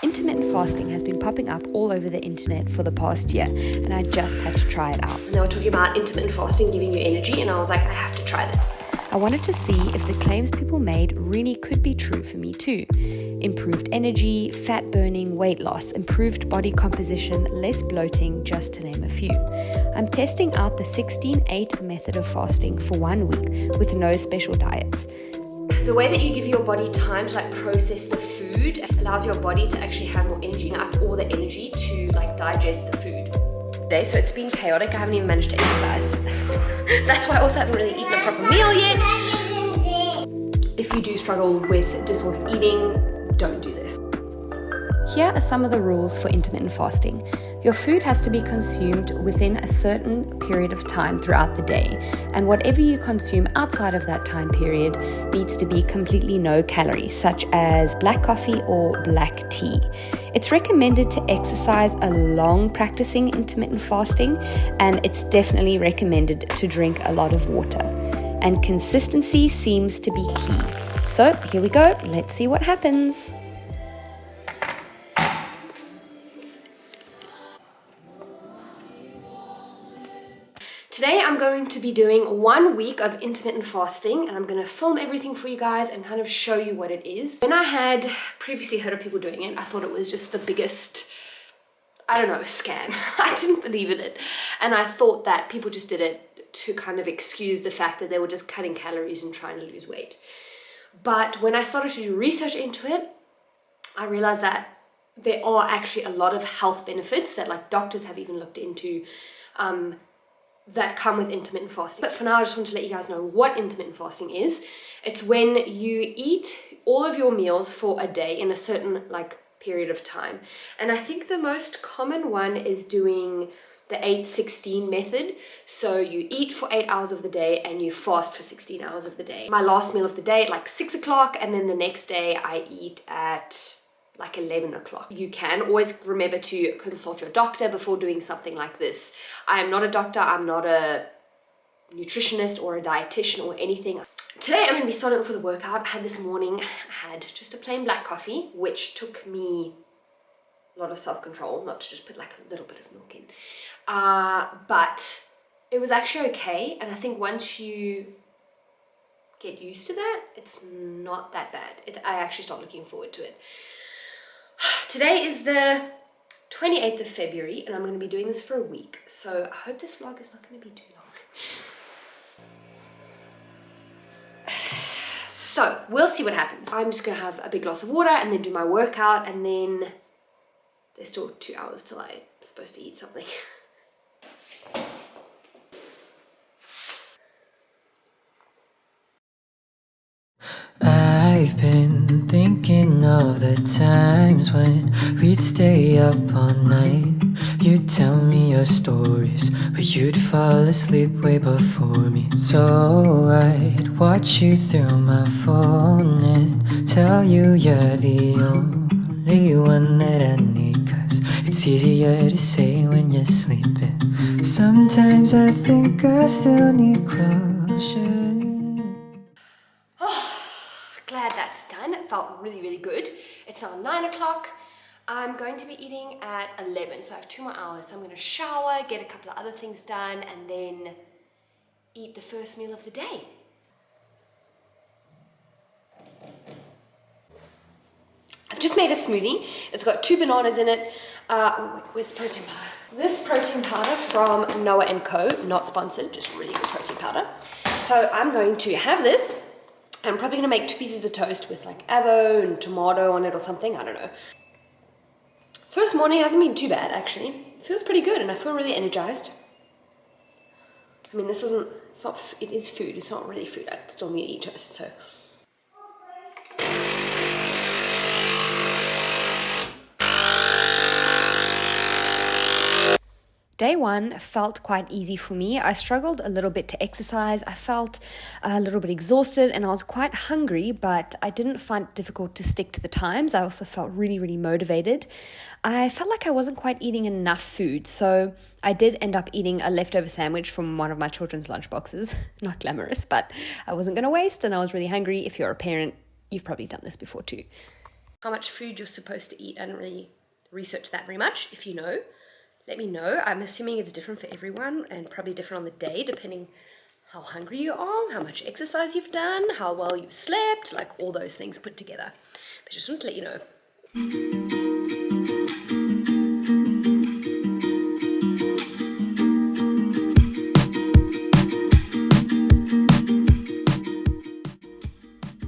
Intermittent fasting has been popping up all over the internet for the past year, and I just had to try it out. They were talking about intermittent fasting giving you energy, and I was like, I have to try this. I wanted to see if the claims people made really could be true for me too. Improved energy, fat burning, weight loss, improved body composition, less bloating, just to name a few. I'm testing out the 16-8 method of fasting for 1 week with no special diets. The way that you give your body time to process the food allows your body to actually have more energy, up all the energy to digest the food. So it's been chaotic. I haven't even managed to exercise. That's why I also haven't really eaten a proper meal yet. If you do struggle with disordered eating, don't do this. Here are some of the rules for intermittent fasting. Your food has to be consumed within a certain period of time throughout the day, and whatever you consume outside of that time period needs to be completely no calories, such as black coffee or black tea. It's recommended to exercise along practicing intermittent fasting, and it's definitely recommended to drink a lot of water. And consistency seems to be key. So here we go, let's see what happens. Today I'm going to be doing 1 week of intermittent fasting, and I'm going to film everything for you guys and kind of show you what it is. When I had previously heard of people doing it, I thought it was just the biggest, scam. I didn't believe in it. And I thought that people just did it to kind of excuse the fact that they were just cutting calories and trying to lose weight. But when I started to do research into it, I realized that there are actually a lot of health benefits that doctors have even looked into that come with intermittent fasting. But for now, I just want to let you guys know what intermittent fasting is. It's when you eat all of your meals for a day in a certain period of time. And I think the most common one is doing the 8-16 method. So you eat for 8 hours of the day and you fast for 16 hours of the day. My last meal of the day at 6 o'clock, and then the next day I eat at 11 o'clock. You can always remember to consult your doctor before doing something like this. I am not a doctor, I'm not a nutritionist or a dietitian or anything. Today I'm going to be starting off with a workout. This morning I had just a plain black coffee, which took me a lot of self-control not to just put a little bit of milk in. But it was actually okay, and I think once you get used to that, it's not that bad. I actually start looking forward to it. Today is the 28th of February, and I'm going to be doing this for a week, so I hope this vlog is not going to be too long. So we'll see what happens. I'm just going to have a big glass of water and then do my workout, and then there's still 2 hours till I'm supposed to eat something. I've been thinking of the times when we'd stay up all night. You'd tell me your stories, but you'd fall asleep way before me. So I'd watch you through my phone and tell you you're the only one that I need, 'cause it's easier to say when you're sleeping. Sometimes I think I still need closure. Glad that's done. It felt really, really good. It's now 9 o'clock. I'm going to be eating at 11, so I have 2 more hours. So I'm going to shower, get a couple of other things done, and then eat the first meal of the day. I've just made a smoothie. It's got 2 bananas in it with protein powder. This protein powder from Noah & Co, not sponsored, just really good protein powder. So I'm going to have this. I'm probably going to make 2 pieces of toast with avo and tomato on it or something, I don't know. First morning hasn't been too bad, actually. It feels pretty good and I feel really energized. I mean, it is food, it's not really food, I still need to eat toast, so. Day 1 felt quite easy for me. I struggled a little bit to exercise. I felt a little bit exhausted and I was quite hungry, but I didn't find it difficult to stick to the times. I also felt really, really motivated. I felt like I wasn't quite eating enough food, so I did end up eating a leftover sandwich from one of my children's lunchboxes. Not glamorous, but I wasn't going to waste and I was really hungry. If you're a parent, you've probably done this before too. how much food you're supposed to eat. I didn't really research that very much. If you know, let me know. I'm assuming it's different for everyone and probably different on the day, depending how hungry you are, how much exercise you've done, how well you've slept, like all those things put together. But just want to let you know.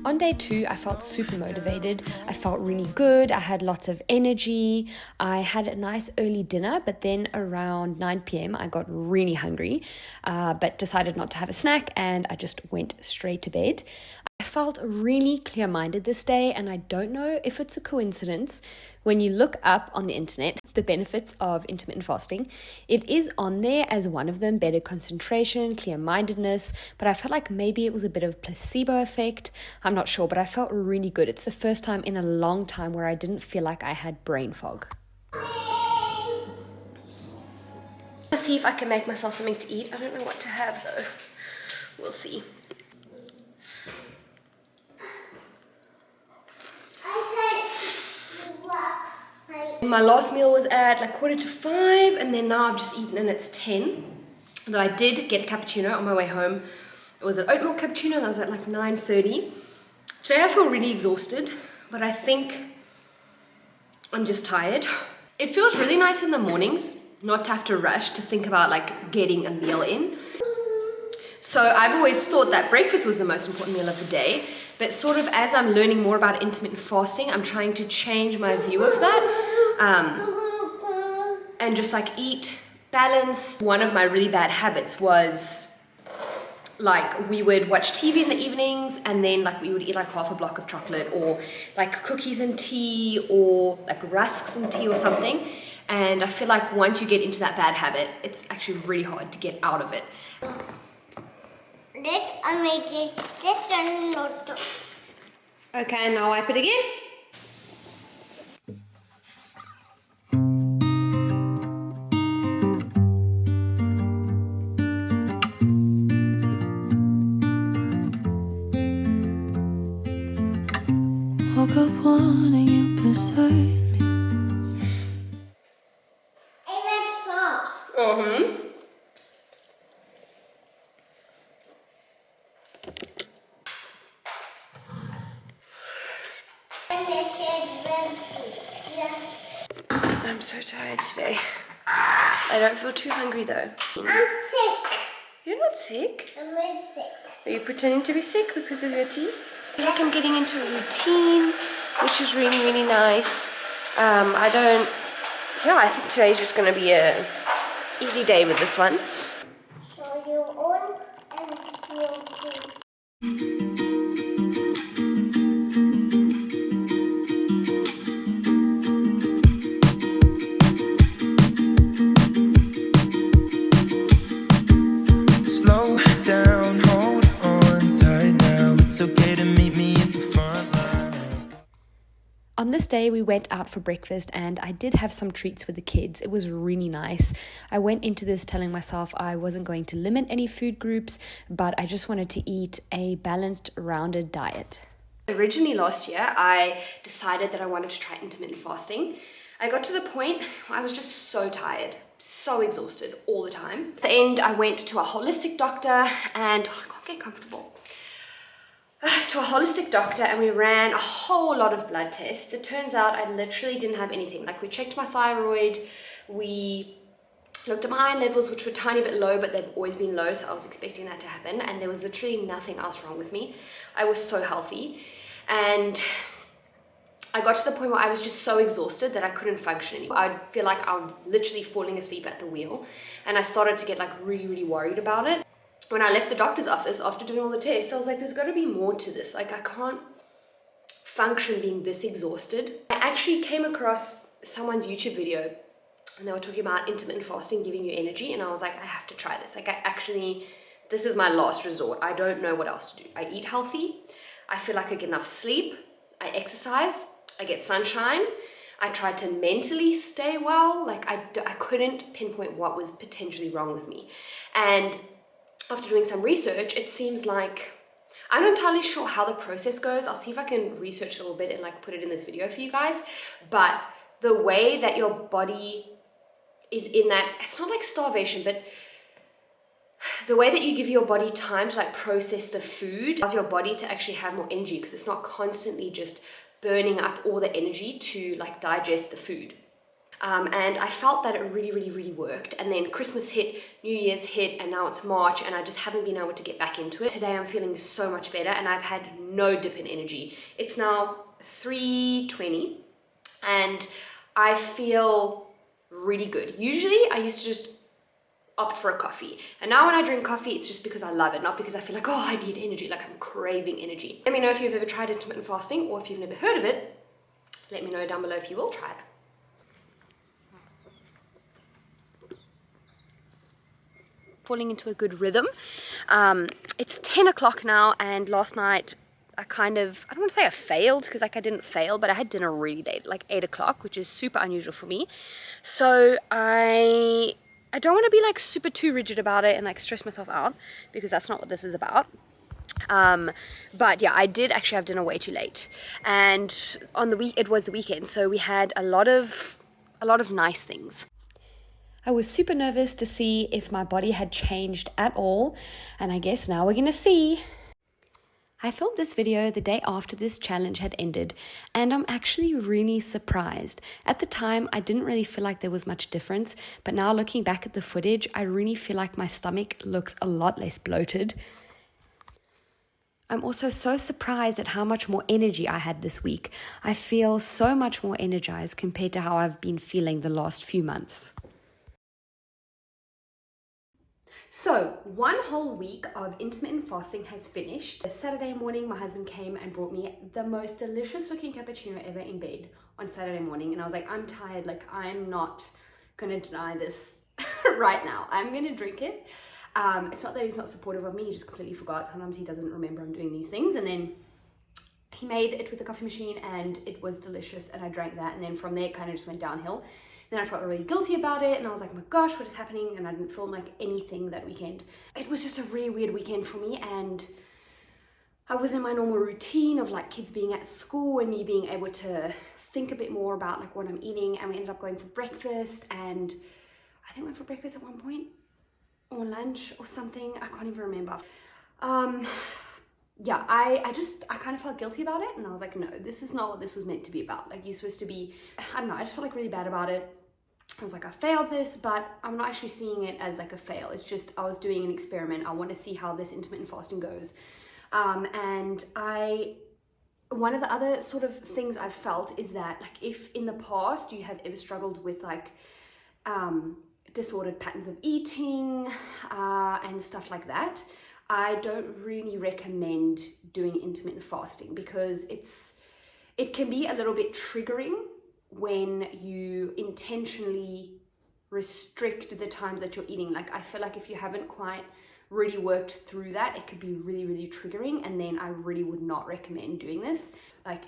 On day 2, I felt super motivated. I felt really good. I had lots of energy. I had a nice early dinner, but then around 9 p.m. I got really hungry, but decided not to have a snack, and I just went straight to bed. I felt really clear-minded this day, and I don't know if it's a coincidence. When you look up on the internet the benefits of intermittent fasting, it is on there as one of them: better concentration, clear-mindedness, but I felt like maybe it was a bit of placebo effect. I'm not sure, but I felt really good. It's the first time in a long time where I didn't feel like I had brain fog. Let's see if I can make myself something to eat. I don't know what to have though. We'll see. My last meal was at like 4:45, and then now I've just eaten and it's 10. Though I did get a cappuccino on my way home. It was an oat milk cappuccino, and that was at like 9:30. Today I feel really exhausted, but I think I'm just tired. It feels really nice in the mornings not to have to rush to think about like getting a meal in. So I've always thought that breakfast was the most important meal of the day, but sort of as I'm learning more about intermittent fasting, I'm trying to change my view of that. And just like eat balance. One of my really bad habits was like we would watch TV in the evenings, and then like we would eat like half a block of chocolate, or like cookies and tea, or like rusks and tea or something. And I feel like once you get into that bad habit, it's actually really hard to get out of it. This amazing. This a lot. Okay, now wipe it again. Woke up wanting you beside me. It was false. I'm so tired today. I don't feel too hungry though. I'm sick. You're not sick. I'm very sick. Are you pretending to be sick because of your tea? I feel like I'm getting into a routine, which is really, really nice. I think today's just going to be a easy day with this one. So you own and you do. Slow down, hold on tight now. It's okay to meet me at the front line. On this day, we went out for breakfast, and I did have some treats with the kids. It was really nice. I went into this telling myself I wasn't going to limit any food groups, but I just wanted to eat a balanced, rounded diet. Originally last year, I decided that I wanted to try intermittent fasting. I got to the point where I was just so tired, so exhausted all the time. At the end, I went to a holistic doctor, and I can't get comfortable. To a holistic doctor, and we ran a whole lot of blood tests. It turns out I literally didn't have anything. Like, we checked my thyroid, we looked at my iron levels, which were a tiny bit low, but they've always been low, so I was expecting that to happen, and there was literally nothing else wrong with me. I was so healthy, and I got to the point where I was just so exhausted that I couldn't function anymore. I'd feel like I'm literally falling asleep at the wheel, and I started to get like really, really worried about it. When I left the doctor's office after doing all the tests, I was like, there's got to be more to this. Like, I can't function being this exhausted. I actually came across someone's YouTube video, and they were talking about intermittent fasting giving you energy, and I was like, I have to try this. Like, this is my last resort. I don't know what else to do. I eat healthy. I feel like I get enough sleep. I exercise. I get sunshine. I tried to mentally stay well. Like, I couldn't pinpoint what was potentially wrong with me. And after doing some research, it seems like I'm not entirely sure how the process goes. I'll see if I can research a little bit and like put it in this video for you guys. But the way that your body is in that, it's not like starvation, but the way that you give your body time to like process the food allows your body to actually have more energy, because it's not constantly just burning up all the energy to like digest the food. And I felt that it really worked. And then Christmas hit, New Year's hit, and now it's March, and I just haven't been able to get back into it. Today I'm feeling so much better, and I've had no dip in energy. It's now 3:20 and I feel really good. Usually I used to just opt for a coffee, and now when I drink coffee, it's just because I love it, not because I feel like, oh, I need energy, like I'm craving energy. Let me know if you've ever tried intermittent fasting, or if you've never heard of it. Let me know down below if you will try it. Falling into a good rhythm. It's 10 o'clock now, and last night I don't want to say I failed, because like I didn't fail, but I had dinner really late, like 8 o'clock, which is super unusual for me. So I don't want to be like super too rigid about it and like stress myself out, because that's not what this is about. But yeah, I did actually have dinner way too late, and it was the weekend, so we had a lot of nice things. I was super nervous to see if my body had changed at all, and I guess now we're gonna see. I filmed this video the day after this challenge had ended, and I'm actually really surprised. At the time, I didn't really feel like there was much difference, but now looking back at the footage, I really feel like my stomach looks a lot less bloated. I'm also so surprised at how much more energy I had this week. I feel so much more energized compared to how I've been feeling the last few months. So, one whole week of intermittent fasting has finished. Saturday morning, my husband came and brought me the most delicious looking cappuccino ever in bed on Saturday morning. And I was like, I'm tired, like I'm not gonna deny this right now. I'm gonna drink it. It's not that he's not supportive of me, he just completely forgot. Sometimes he doesn't remember I'm doing these things. And then he made it with the coffee machine and it was delicious, and I drank that. And then from there it kind of just went downhill. Then I felt really guilty about it, and I was like, oh my gosh, what is happening? And I didn't film like anything that weekend. It was just a really weird weekend for me, and I was in my normal routine of like kids being at school and me being able to think a bit more about like what I'm eating. And we ended up going for breakfast, and I think we went for breakfast at one point, or lunch or something, I can't even remember. Yeah, I kind of felt guilty about it, and I was like, no, this is not what this was meant to be about. Like, you're supposed to be, I don't know, I just felt like really bad about it. I was like, I failed this, but I'm not actually seeing it as like a fail. It's just, I was doing an experiment. I want to see how this intermittent fasting goes. And one of the other sort of things I've felt is that like, if in the past you have ever struggled with like, disordered patterns of eating, and stuff like that, I don't really recommend doing intermittent fasting, because it can be a little bit triggering when you intentionally restrict the times that you're eating. Like, I feel like if you haven't quite really worked through that, it could be really triggering, and then I really would not recommend doing this. Like,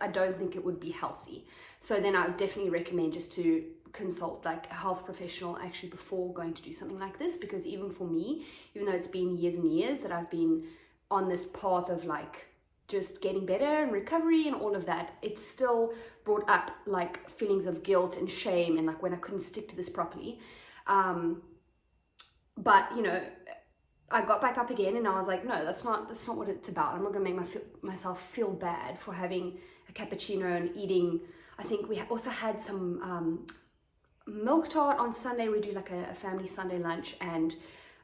I don't think it would be healthy. So then I would definitely recommend just to consult like a health professional actually before going to do something like this, because even for me, even though it's been years and years that I've been on this path of like just getting better and recovery and all of that, it still brought up like feelings of guilt and shame, and like when I couldn't stick to this properly. But you know, I got back up again, and I was like, no, that's not what it's about. I'm not gonna make myself feel bad for having a cappuccino and eating. I think we also had some milk tart on Sunday. We do like a family Sunday lunch, and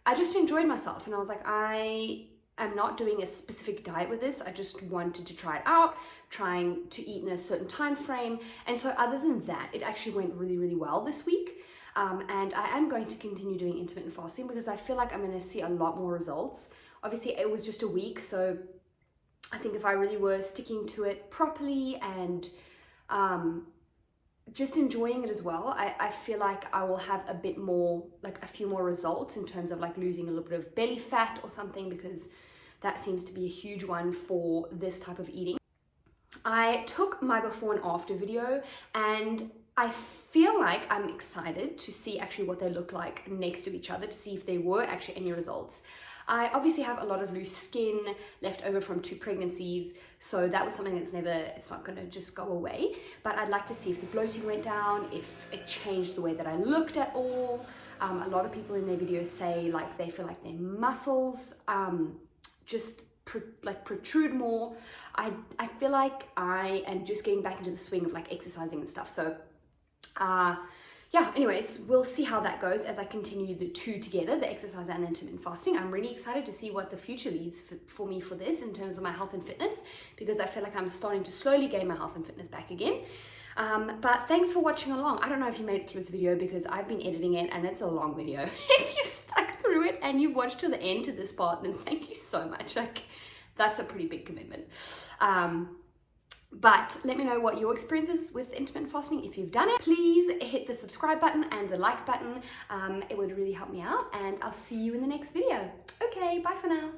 I just enjoyed myself, and I was like, I am not doing a specific diet with this. I just wanted to try it out, trying to eat in a certain time frame. And so other than that, it actually went really well this week. And I am going to continue doing intermittent fasting, because I feel like I'm going to see a lot more results. Obviously it was just a week, so I think if I really were sticking to it properly and just enjoying it as well, I feel like I will have a bit more, like a few more results in terms of like losing a little bit of belly fat or something, because that seems to be a huge one for this type of eating. I took my before and after video, and I feel like I'm excited to see actually what they look like next to each other, to see if there were actually any results. I obviously have a lot of loose skin left over from 2 pregnancies, so that was something that's it's not gonna just go away, but I'd like to see if the bloating went down, if it changed the way that I looked at all. A lot of people in their videos say like they feel like their muscles just protrude more. I feel like I am just getting back into the swing of like exercising and stuff, so yeah, anyways, we'll see how that goes as I continue the 2 together, the exercise and intermittent fasting. I'm really excited to see what the future leads for me for this in terms of my health and fitness, because I feel like I'm starting to slowly gain my health and fitness back again. But thanks for watching along. I don't know if you made it through this video because I've been editing it and it's a long video. If you've stuck through it and you've watched to the end to this part, then thank you so much. Like, that's a pretty big commitment. But let me know what your experience is with intermittent fasting. If you've done it, please hit the subscribe button and the like button. It would really help me out, and I'll see you in the next video. Okay, bye for now.